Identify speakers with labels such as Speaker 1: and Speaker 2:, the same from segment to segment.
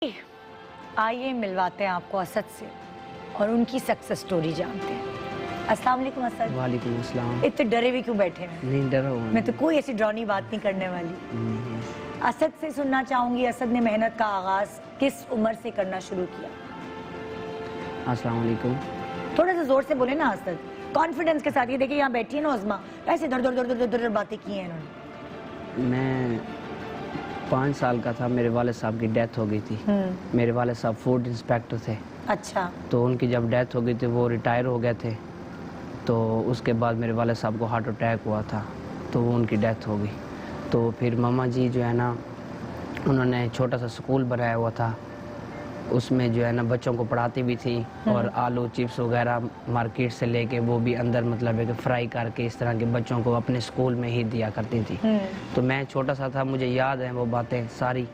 Speaker 1: آئیے ملواتے ہیں آپ کو اسد سے اور ان کی سکسس سٹوری جانتے ہیں۔ السلام علیکم اسد۔
Speaker 2: وعلیکم السلام۔
Speaker 1: اتنے ڈرے ہوئے کیوں بیٹھے ہیں؟
Speaker 2: نہیں ڈرا ہوں
Speaker 1: میں تو کوئی ایسی ڈراؤنی بات نہیں کرنے والی۔ اسد سے سننا چاہوں گی، اسد نے محنت کا آغاز کس عمر سے کرنا شروع کیا؟
Speaker 2: السلام علیکم۔
Speaker 1: تھوڑا سا زور سے بولے نا اسد، کانفیڈنس کے ساتھ۔ یہ دیکھیں یہاں بیٹھی ہے نا عظما، ایسے در باتیں کی ہیں انہوں نے۔
Speaker 2: میں 5 سال کا تھا، میرے والد صاحب کی ڈیتھ ہو گئی تھی۔ میرے والد صاحب فوڈ انسپیکٹر تھے۔
Speaker 1: اچھا۔
Speaker 2: تو ان کی جب ڈیتھ ہو گئی تھی وہ ریٹائر ہو گئے تھے، تو اس کے بعد میرے والد صاحب کو ہارٹ اٹیک ہوا تھا، تو وہ ان کی ڈیتھ ہو گئی۔ تو پھر ماما جی جو ہے نا، انہوں نے چھوٹا سا سکول بنایا ہوا تھا، اس میں جو ہے نا بچوں کو پڑھاتی بھی تھی، اور آلو چپس وغیرہ مارکیٹ سے لے کے وہ بھی اندر مطلب ہے کہ فرائی کر کے اس طرح کے بچوں کو اپنے سکول میں ہی دیا کرتی تھی۔ تو میں چھوٹا سا تھا، مجھے یاد ہے وہ باتیں ساری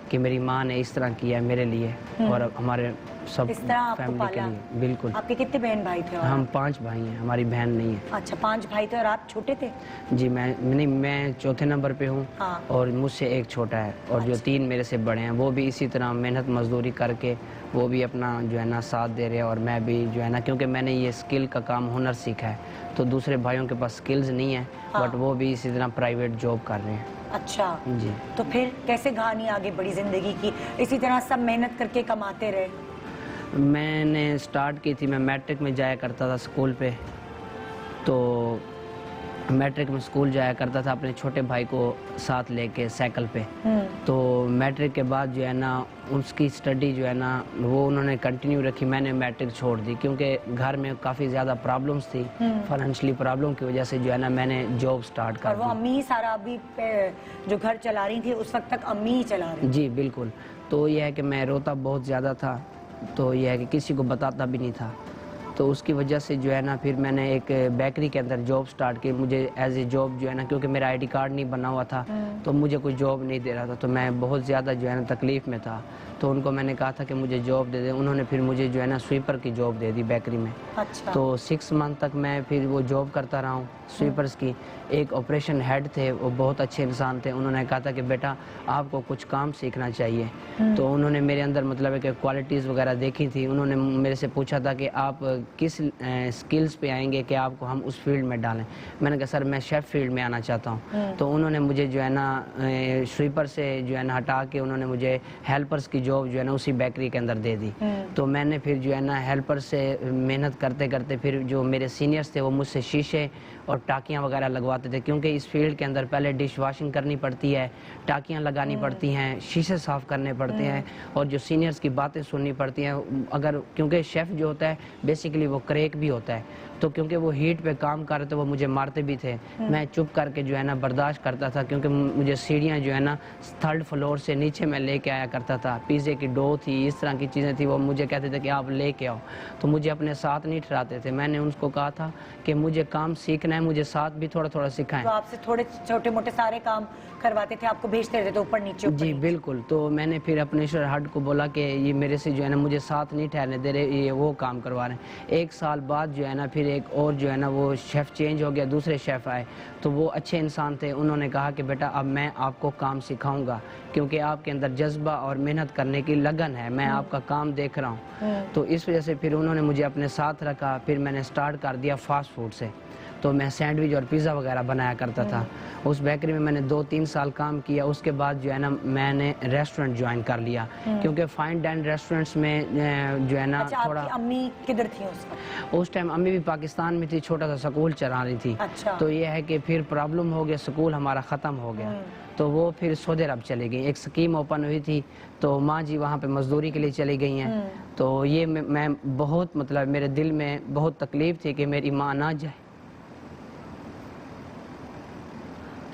Speaker 2: کہ میری ماں نے اس طرح کیا ہے میرے لیے اور ہمارے سب فیملی کے لیے۔ بالکل۔
Speaker 1: آپ کے کتنے بہن بھائی تھے؟
Speaker 2: ہم 5 بھائی ہیں، ہماری بہن نہیں ہے۔
Speaker 1: اچھا، 5 بھائی تھے اور آپ چھوٹے تھے؟
Speaker 2: جی میں چوتھے نمبر پہ ہوں، اور مجھ سے ایک چھوٹا ہے، اور جو 3 میرے سے بڑے ہیں وہ بھی اسی طرح محنت مزدوری کر کے وہ بھی اپنا جو ہے نا ساتھ دے رہے ہیں، اور میں بھی جو ہے نا، کیونکہ میں نے یہ اسکل کا کام ہنر سیکھا ہے، تو دوسرے بھائیوں کے پاس اسکلز نہیں ہیں، بٹ وہ بھی اسی طرح پرائیویٹ جاب کر رہے ہیں۔
Speaker 1: اچھا
Speaker 2: جی۔
Speaker 1: تو پھر کیسے کہانی آگے بڑی زندگی کی؟ اسی طرح سب محنت کر کے کماتے رہے؟
Speaker 2: میں نے سٹارٹ کی تھی، میں میٹرک میں جایا کرتا تھا سکول پہ، تو میٹرک میں سکول جایا کرتا تھا اپنے چھوٹے بھائی کو ساتھ لے کے سائیکل پہ۔ تو میٹرک کے بعد جو ہے نا اس کی سٹڈی جو ہے نا وہ انہوں نے کنٹینیو رکھی، میں نے میٹرک چھوڑ دی کیونکہ گھر میں کافی زیادہ پرابلمس تھی، فائنینشلی پرابلم کی وجہ سے جو ہے نا میں نے جاب سٹارٹ کر دی۔
Speaker 1: اور وہ امی ہی سارا ابھی جو گھر چلا رہی تھی اس وقت تک امی ہی چلا رہی؟
Speaker 2: جی بالکل۔ تو یہ ہے کہ میں روتا بہت زیادہ تھا، تو یہ ہے کہ کسی کو بتاتا بھی نہیں تھا، تو اس کی وجہ سے جو ہے نا پھر میں نے ایک بیکری کے اندر جاب سٹارٹ کی۔ مجھے ایز اے جاب جو ہے نا، کیونکہ میرا آئی ڈی کارڈ نہیں بنا ہوا تھا تو مجھے کوئی جاب نہیں دے رہا تھا، تو میں بہت زیادہ جو ہے نا تکلیف میں تھا، تو ان کو میں نے کہا تھا کہ مجھے جاب دے دیں، انہوں نے پھر مجھے جو ہے نا سویپر کی جاب دے دی بیکری میں۔ تو 6 منتھ تک میں پھر وہ جاب کرتا رہا ہوں سویپرز کی۔ ایک آپریشن ہیڈ تھے، وہ بہت اچھے انسان تھے، انہوں نے کہا تھا کہ بیٹا آپ کو کچھ کام سیکھنا چاہیے، تو انہوں نے میرے اندر مطلب ہے کہ کوالٹیز وغیرہ دیکھی تھی، انہوں نے میرے سے پوچھا تھا کہ آپ کس سکلز پہ آئیں گے کہ آپ کو ہم اس فیلڈ میں ڈالیں۔ میں نے کہا سر میں شیف فیلڈ میں آنا چاہتا ہوں، تو انہوں نے مجھے جو ہے نا سویپر سے جو ہے نا ہٹا کے انہوں نے مجھے ہیلپرز کی جاب جو ہے نا اسی بیکری کے اندر دے دی۔ تو میں نے پھر جو ہے نا ہیلپر سے محنت کرتے کرتے پھر جو میرے سینئرز تھے وہ مجھ سے شیشے اور ٹاکیاں وغیرہ لگواتے تھے، کیونکہ اس فیلڈ کے اندر پہلے ڈش واشنگ کرنی پڑتی ہے، ٹاکیاں لگانی پڑتی ہیں، شیشے صاف کرنے پڑتے ہیں، اور جو سینئرز کی باتیں سننی پڑتی ہیں، اگر کیونکہ شیف جو ہوتا ہے بیسیکلی وہ کریک بھی ہوتا ہے، تو کیونکہ وہ ہیٹ پہ کام کر رہے تھے وہ مجھے مارتے بھی تھے، میں چپ کر کے جو ہے نا برداشت کرتا تھا، کیونکہ مجھے سیڑھیاں جو ہے نا 3rd فلور سے نیچے میں لے کے آیا کرتا تھا، پیزے کی ڈو تھی، اس طرح کی چیزیں تھیں، وہ مجھے کہتے تھے کہ آپ لے کے آؤ، تو مجھے اپنے ساتھ نہیں ٹھہراتے تھے۔ میں نے ان کو کہا تھا کہ مجھے کام سیکھنا ہے، مجھے ساتھ بھی تھوڑا تھوڑا سکھائیں۔
Speaker 1: تو آپ سے تھوڑے چھوٹے موٹے سارے کام کرواتے تھے، آپ کو بھیجتے رہتے تھے اوپر نیچے؟
Speaker 2: جی بالکل۔ تو میں نے پھر اپنے ہیڈ کو بولا کہ یہ میرے سے جو ہے نا مجھے ساتھ نہیں ٹھہرنے دے رہے، یہ وہ کام کروا رہے ہیں۔ 1 سال بعد جو ہے نا پھر ایک اور جو ہے نا وہ شیف چینج ہو گیا، دوسرے شیف آئے، تو وہ اچھے انسان تھے، انہوں نے کہا کہ بیٹا اب میں آپ کو کام سکھاؤں گا، کیونکہ آپ کے اندر جذبہ اور محنت کرنے کی لگن ہے، میں آپ کا کام دیکھ رہا ہوں۔ تو اس وجہ سے پھر انہوں نے مجھے اپنے ساتھ رکھا، پھر میں نے سٹارٹ کر دیا فاسٹ فوڈ سے، تو میں سینڈوچ اور پیزا وغیرہ بنایا کرتا تھا۔ اس بیکری میں نے 2-3 سال کام کیا، اس کے بعد جو ہے نا میں نے ریسٹورنٹ جوائن کر لیا، کیونکہ فائن ڈائن ریسٹورنٹس میں جو ہے نا تھوڑا۔
Speaker 1: آپ کی امی کدھر تھی
Speaker 2: اس ٹائم امی بھی پاکستان میں تھی، چھوٹا سا سکول چلا رہی تھی، تو یہ ہے کہ پھر پرابلم ہو گیا، سکول ہمارا ختم ہو گیا، تو وہ پھر سعودی عرب چلی گئی، ایک اسکیم اوپن ہوئی تھی، تو ماں جی وہاں پہ مزدوری کے لیے چلی گئی ہیں، تو یہ میں بہت مطلب میرے دل میں بہت تکلیف تھی کہ میری ماں نہ جائے۔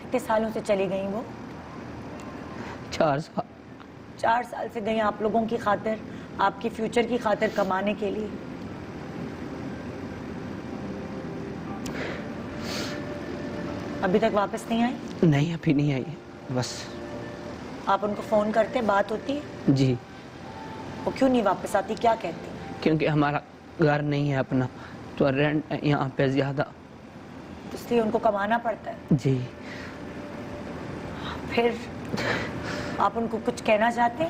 Speaker 1: کتنے سالوں سے چلی گئیں وہ؟
Speaker 2: 4 سال۔
Speaker 1: 4 سال سے گئی آپ لوگوں کی خاطر، آپ کی فیوچر کی خاطر کمانے کے لیے؟ ابھی تک واپس نہیں آئی؟
Speaker 2: نہیں ابھی نہیں آئی، بس۔
Speaker 1: آپ ان کو فون کرتے، بات ہوتی ہے؟
Speaker 2: جی۔
Speaker 1: وہ کیوں نہیں واپس آتی، کیا کہتی؟
Speaker 2: کیونکہ ہمارا گھر نہیں ہے اپنا، تو رینٹ یہاں پہ زیادہ،
Speaker 1: اس لیے ان کو کمانا پڑتا ہے۔
Speaker 2: جی۔
Speaker 1: پھر آپ ان کو کچھ کہنا چاہتے ہیں؟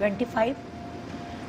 Speaker 1: 25।